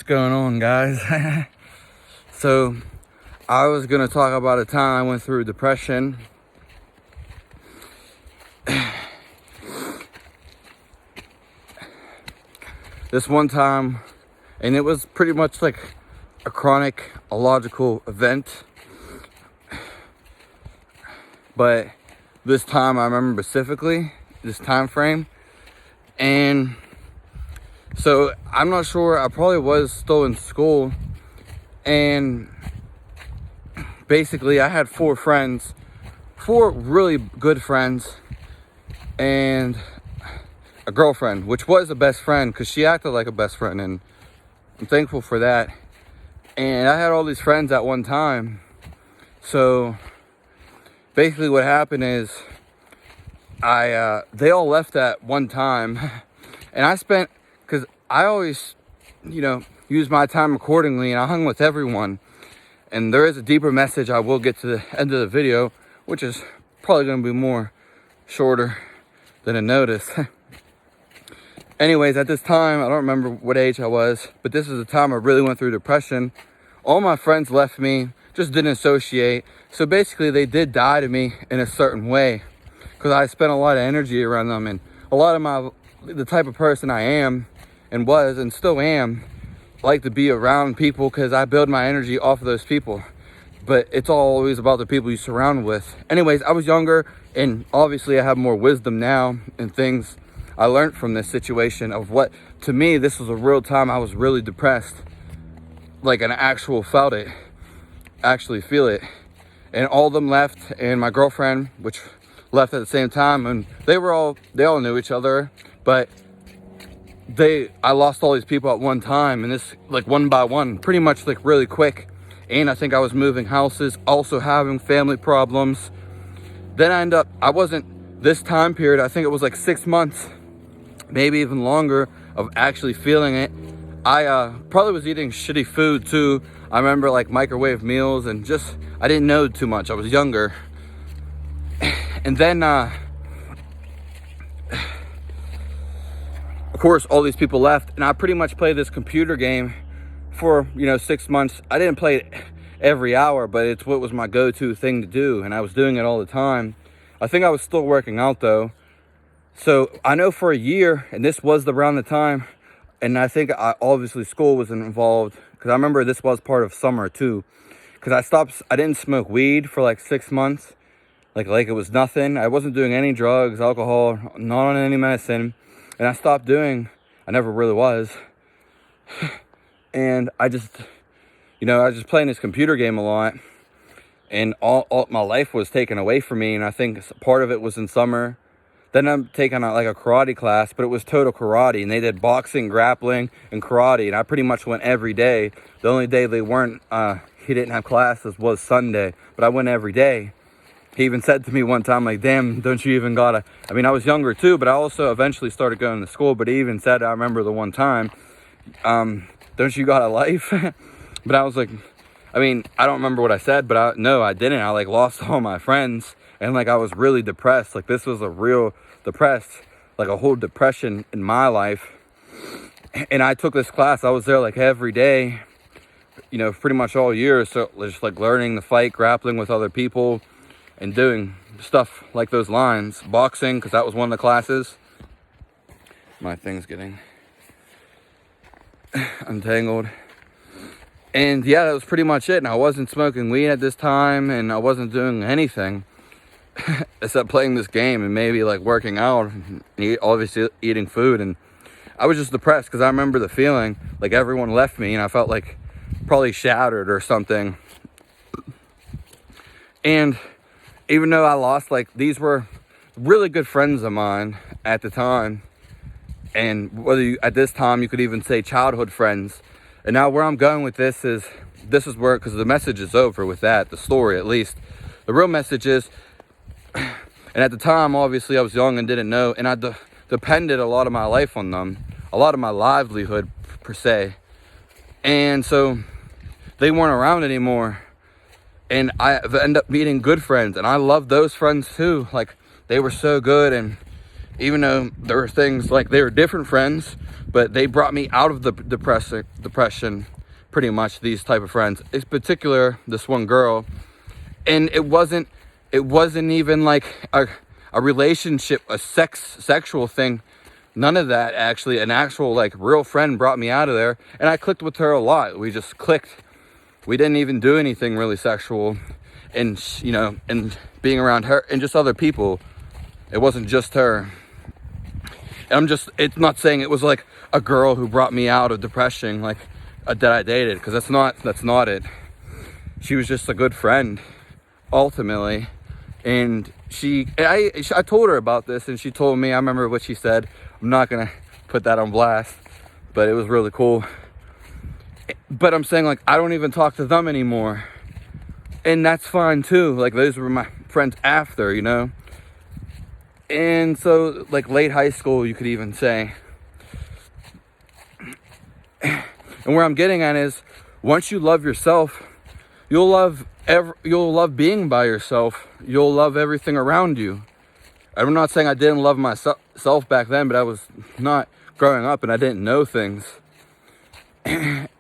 going on, guys? So I was gonna talk about a time I went through depression. This one time, and it was pretty much like a chronic illogical event, but this time I remember specifically this time frame. And so I'm not sure, I probably was still in school, and basically I had four really good friends, and a girlfriend, which was a best friend because she acted like a best friend, and I'm thankful for that. And I had all these friends at one time. So basically what happened is they all left at one time, and I spent, because I always, use my time accordingly, and I hung with everyone. And there is a deeper message I will get to the end of the video, which is probably going to be more shorter than a notice. Anyways, at this time, I don't remember what age I was, but this is the time I really went through depression. All my friends left me, just didn't associate. So basically they did die to me in a certain way, because I spent a lot of energy around them, and a lot of the type of person I am and was and still am, like to be around people because I build my energy off of those people. But it's always about the people you surround with. Anyways, I was younger, and obviously I have more wisdom now and things I learned from this situation of what, to me, this was a real time I was really depressed. Like an actual actually feel it. And all of them left, and my girlfriend, which left at the same time, and they all knew each other, but I lost all these people at one time, and this, like, one by one, pretty much like really quick. And I think I was moving houses, also having family problems. Then I wasn't, this time period, I think it was like 6 months, maybe even longer, of actually feeling it. I probably was eating shitty food too. I remember like microwave meals, and just, I didn't know too much. I was younger. And then, of course, all these people left, and I pretty much played this computer game for, 6 months. I didn't play it every hour, but it's what was my go-to thing to do, and I was doing it all the time. I think I was still working out though. So I know for a year, and this was around the time, and I think obviously school was involved, because I remember this was part of summer too, because I didn't smoke weed for like 6 months, like it was nothing. I wasn't doing any drugs, alcohol, not on any medicine, and I never really was. And I just was just playing this computer game a lot, and all my life was taken away from me, and I think part of it was in summer. Then I'm taking like a karate class, but it was total karate, and they did boxing, grappling, and karate, and I pretty much went every day. The only day they weren't, he didn't have classes was Sunday, but I went every day. He even said to me one time, like, damn, don't you even gotta, I mean, I was younger too, but I also eventually started going to school, but he even said, I remember the one time, don't you got a life? But I was like, I mean, I don't remember what I said, but no, I didn't. I like lost all my friends, and like I was really depressed. Like this was a real depressed, like a whole depression in my life. And I took this class. I was there like every day, pretty much all year. So just like learning to fight, grappling with other people, and doing stuff like those lines. Boxing, because that was one of the classes. My thing's getting untangled. And yeah, that was pretty much it. And I wasn't smoking weed at this time, and I wasn't doing anything except playing this game and maybe like working out and obviously eating food. And I was just depressed because I remember the feeling like everyone left me, and I felt like probably shattered or something. And even though I lost, like, these were really good friends of mine at the time, and at this time you could even say childhood friends. And now where I'm going with this is where, because the message is over with that, the story at least. The real message is, and at the time, obviously, I was young and didn't know, and I depended a lot of my life on them, a lot of my livelihood, per se. And so they weren't around anymore, and I ended up meeting good friends, and I loved those friends too. Like, they were so good, and even though there were things like they were different friends, but they brought me out of the depression, pretty much, these type of friends. In particular, this one girl. And it wasn't even like a relationship, a sexual thing. None of that, actually. An actual, like, real friend brought me out of there. And I clicked with her a lot. We just clicked. We didn't even do anything really sexual. And, you know, and being around her and just other people. It wasn't just her. And it's not saying it was like a girl who brought me out of depression, like, that I dated. Because that's not it. She was just a good friend, ultimately. And I told her about this, and she told me, I remember what she said. I'm not gonna put that on blast, but it was really cool. But I'm saying, like, I don't even talk to them anymore, and that's fine too. Like, those were my friends after, you know. And so, like, late high school, you could even say. And where I'm getting at is, once you love yourself, you'll love being by yourself. You'll love everything around you. I'm not saying I didn't love myself back then, but I was not growing up and I didn't know things.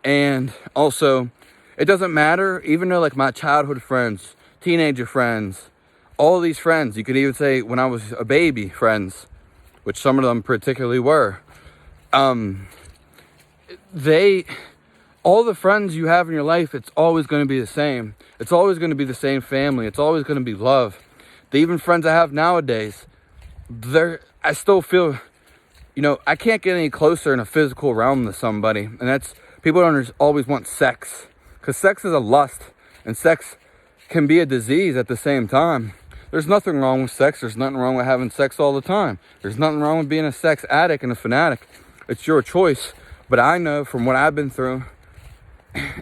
And also, it doesn't matter, even though, like, my childhood friends, teenager friends, all these friends, you could even say when I was a baby, friends, which some of them particularly were, all the friends you have in your life, it's always going to be the same. It's always going to be the same family. It's always going to be love. Even friends I have nowadays, I still feel, you know, I can't get any closer in a physical realm to somebody. And that's, people don't always want sex. Because sex is a lust. And sex can be a disease at the same time. There's nothing wrong with sex. There's nothing wrong with having sex all the time. There's nothing wrong with being a sex addict and a fanatic. It's your choice. But I know from what I've been through,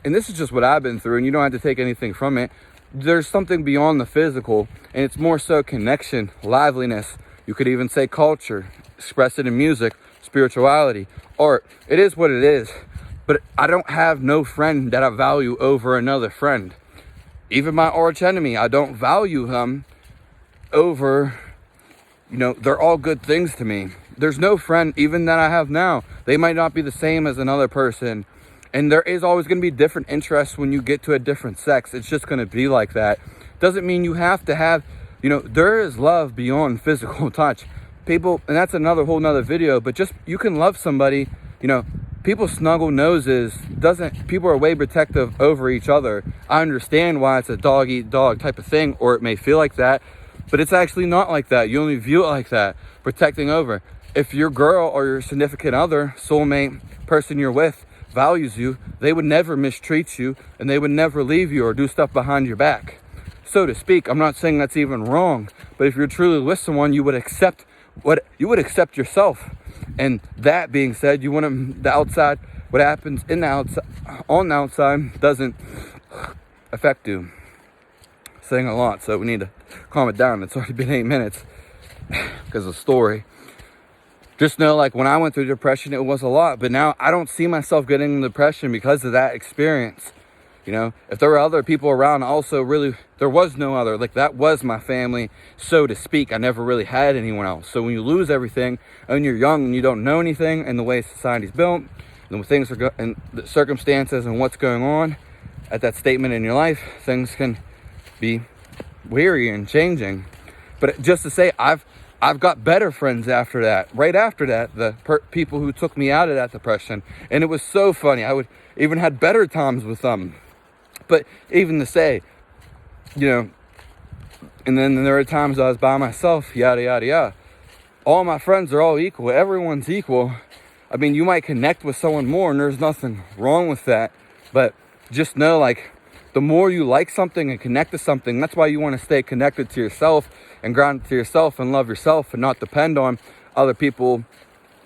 and this is just what I've been through, and you don't have to take anything from it, there's something beyond the physical, and it's more so connection, liveliness. You could even say culture, express it in music, spirituality, art. It is what it is. But I don't have no friend that I value over another friend. Even my arch enemy, I don't value him over, you know, they're all good things to me. There's no friend, even that I have now. They might not be the same as another person. And there is always going to be different interests when you get to a different sex. It's just going to be like that. Doesn't mean you have to have, you know, there is love beyond physical touch. People, and that's whole nother video, but just, you can love somebody, you know, people snuggle noses, people are way protective over each other. I understand why it's a dog eat dog type of thing, or it may feel like that, but it's actually not like that. You only view it like that, protecting over. If your girl or your significant other, soulmate, person you're with, values you, they would never mistreat you, and they would never leave you or do stuff behind your back, so to speak. I'm not saying that's even wrong, but if you're truly with someone, you would accept yourself. And that being said, you want the outside, what happens in the outside, on the outside, doesn't affect you. Saying a lot, so we need to calm it down. It's already been 8 minutes because of the story. Just know, like, when I went through depression, it was a lot. But now I don't see myself getting depression because of that experience. You know, if there were other people around, also really, there was no other. Like, that was my family, so to speak. I never really had anyone else. So when you lose everything, and you're young, and you don't know anything, and the way society's built, and the things are and the circumstances and what's going on at that statement in your life, things can be weary and changing. But just to say, I've got better friends after that. Right after that, the people who took me out of that depression. And it was so funny. I would even had better times with them. But even to say, you know, and then there were times I was by myself, yada, yada, yada. All my friends are all equal. Everyone's equal. I mean, you might connect with someone more, and there's nothing wrong with that. But just know, like, the more you like something and connect to something, that's why you want to stay connected to yourself and grounded to yourself and love yourself and not depend on other people,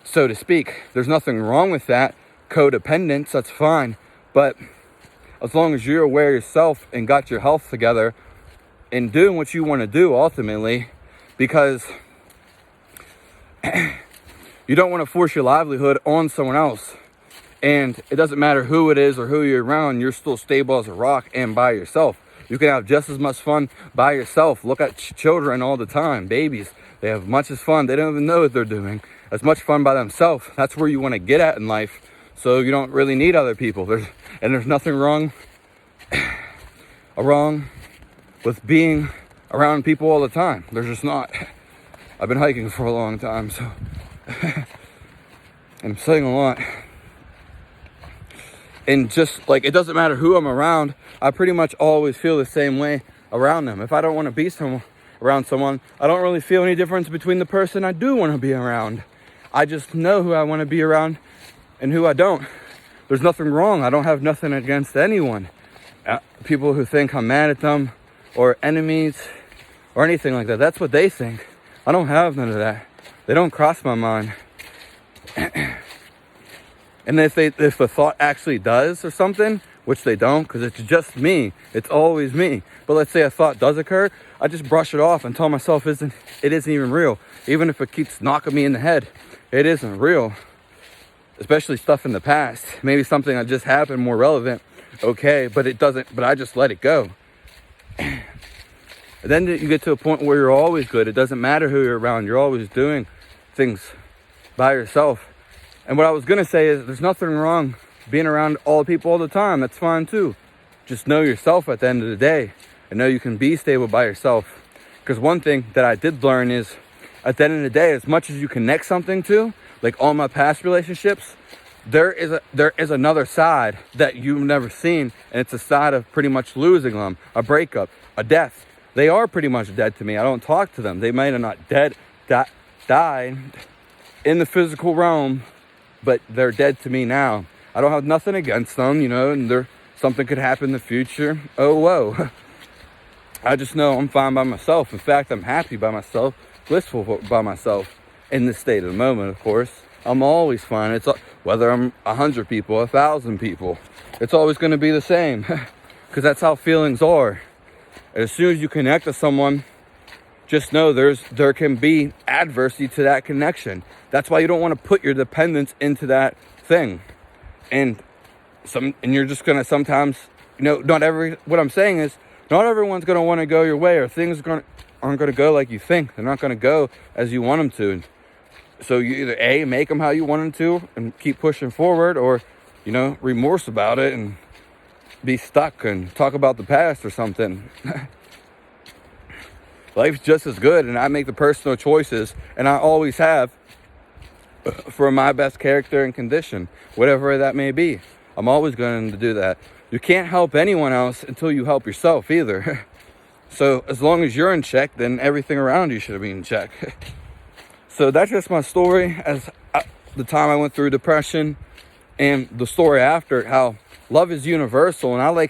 so to speak. There's nothing wrong with that. Codependence, that's fine. But as long as you're aware of yourself and got your health together and doing what you want to do ultimately, because you don't want to force your livelihood on someone else. And it doesn't matter who it is or who you're around, you're still stable as a rock and by yourself. You can have just as much fun by yourself. Look at children all the time, babies. They have much as fun. They don't even know what they're doing. As much fun by themselves. That's where you want to get at in life. So you don't really need other people. There's nothing wrong with being around people all the time. There's just not. I've been hiking for a long time, so and I'm sitting a lot. And just like, it doesn't matter who I'm around, I pretty much always feel the same way around them. If I don't want to be around someone, I don't really feel any difference between the person I do want to be around. I just know who I want to be around and who I don't. There's nothing wrong. I don't have nothing against anyone. People who think I'm mad at them or enemies or anything like that, that's what they think. I don't have none of that. They don't cross my mind. And if the thought actually does or something, which they don't, because it's just me, it's always me. But let's say a thought does occur, I just brush it off and tell myself it isn't even real. Even if it keeps knocking me in the head, it isn't real. Especially stuff in the past. Maybe something that just happened more relevant. Okay, but it doesn't, but I just let it go. And then you get to a point where you're always good. It doesn't matter who you're around. You're always doing things by yourself. And what I was going to say is there's nothing wrong being around all the people all the time. That's fine too. Just know yourself at the end of the day. And know you can be stable by yourself. Because one thing that I did learn is at the end of the day, as much as you connect something to, like all my past relationships, there is another side that you've never seen. And it's a side of pretty much losing them. A breakup, a death. They are pretty much dead to me. I don't talk to them. They might have not died in the physical realm, but they're dead to me now. I don't have nothing against them, and something could happen in the future. Oh, whoa. I just know I'm fine by myself. In fact, I'm happy by myself, blissful by myself in this state of the moment, of course. I'm always fine. It's whether I'm 100 people, 1,000 people, it's always going to be the same because that's how feelings are. As soon as you connect to someone, just know there can be adversity to that connection. That's why you don't want to put your dependence into that thing. And you're just going to sometimes, what I'm saying is, not everyone's going to want to go your way, or things aren't going to go like you think. They're not going to go as you want them to. So you either A, make them how you want them to and keep pushing forward, or, remorse about it and be stuck and talk about the past or something. Life's just as good, and I make the personal choices, and I always have, for my best character and condition, whatever that may be. I'm always going to do that. You can't help anyone else until you help yourself either. So as long as you're in check, then everything around you should be in check. So that's just my story the time I went through depression, and the story after, how love is universal. And I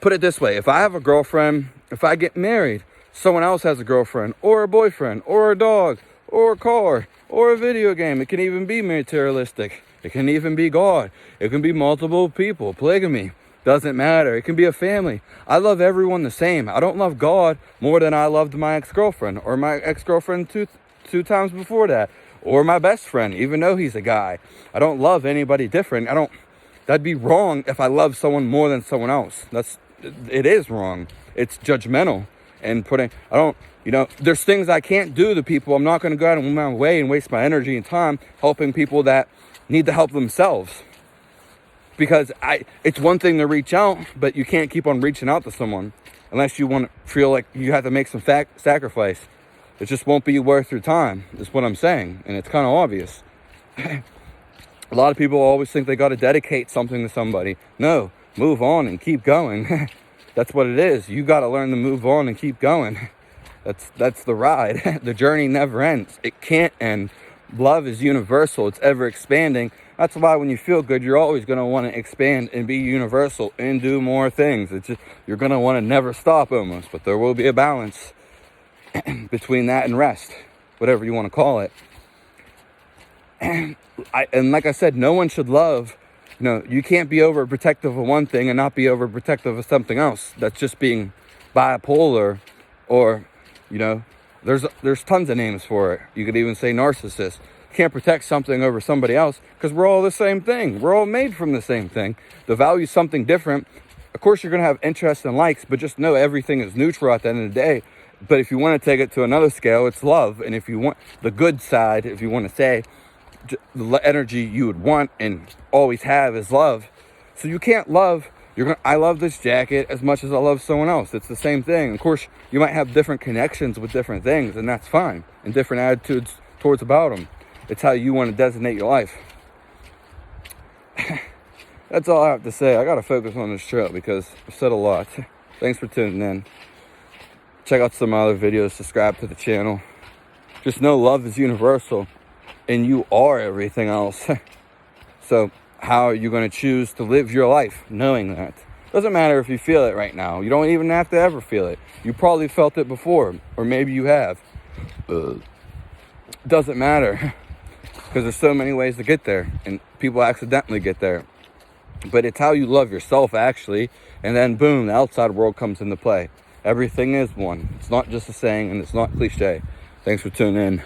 put it this way: if I have a girlfriend, if I get married, someone else has a girlfriend or a boyfriend or a dog or a car or a video game. It can even be materialistic. It can even be God. It can be multiple people, polygamy. Doesn't matter. It can be a family. I love everyone the same. I don't love God more than I loved my ex-girlfriend, or my ex-girlfriend two times before that, or my best friend, even though he's a guy. I don't love anybody different. That'd be wrong if I love someone more than someone else. It is wrong. It's judgmental. And there's things I can't do to people. I'm not going to go out of my way and waste my energy and time helping people that need to help themselves. Because it's one thing to reach out, but you can't keep on reaching out to someone unless you feel like you have to make some sacrifice. It just won't be worth your time, is what I'm saying. And it's kind of obvious. A lot of people always think they got to dedicate something to somebody. No, move on and keep going. That's what it is. You got to learn to move on and keep going. That's the ride. The journey never ends. It can't end. Love is universal. It's ever expanding. That's why when you feel good, you're always going to want to expand and be universal and do more things. You're going to want to never stop almost, but there will be a balance between that and rest, whatever you want to call it. And like I said, no one should love. You can't be overprotective of one thing and not be overprotective of something else. That's just being bipolar, or, there's tons of names for it. You could even say narcissist. Can't protect something over somebody else because we're all the same thing. We're all made from the same thing. To value something different Of course, you're going to have interests and likes, but just know everything is neutral at the end of the day. But if you want to take it to another scale, it's love. And if you want the good side, if you want to say, the energy you would want and always have is love. So you can't love, I love this jacket as much as I love someone else. It's the same thing. Of course, you might have different connections with different things, and that's fine. And different attitudes towards about them. It's how you want to designate your life. That's all I have to say. I got to focus on this show because I've said a lot. Thanks for tuning in. Check out some other videos. Subscribe to the channel. Just know love is universal and you are everything else. So how are you going to choose to live your life knowing that? Doesn't matter if you feel it right now. You don't even have to ever feel it. You probably felt it before, or maybe you have. Doesn't matter because there's so many ways to get there and people accidentally get there. But it's how you love yourself, actually. And then, boom, the outside world comes into play. Everything is one. It's not just a saying, and it's not cliche. Thanks for tuning in.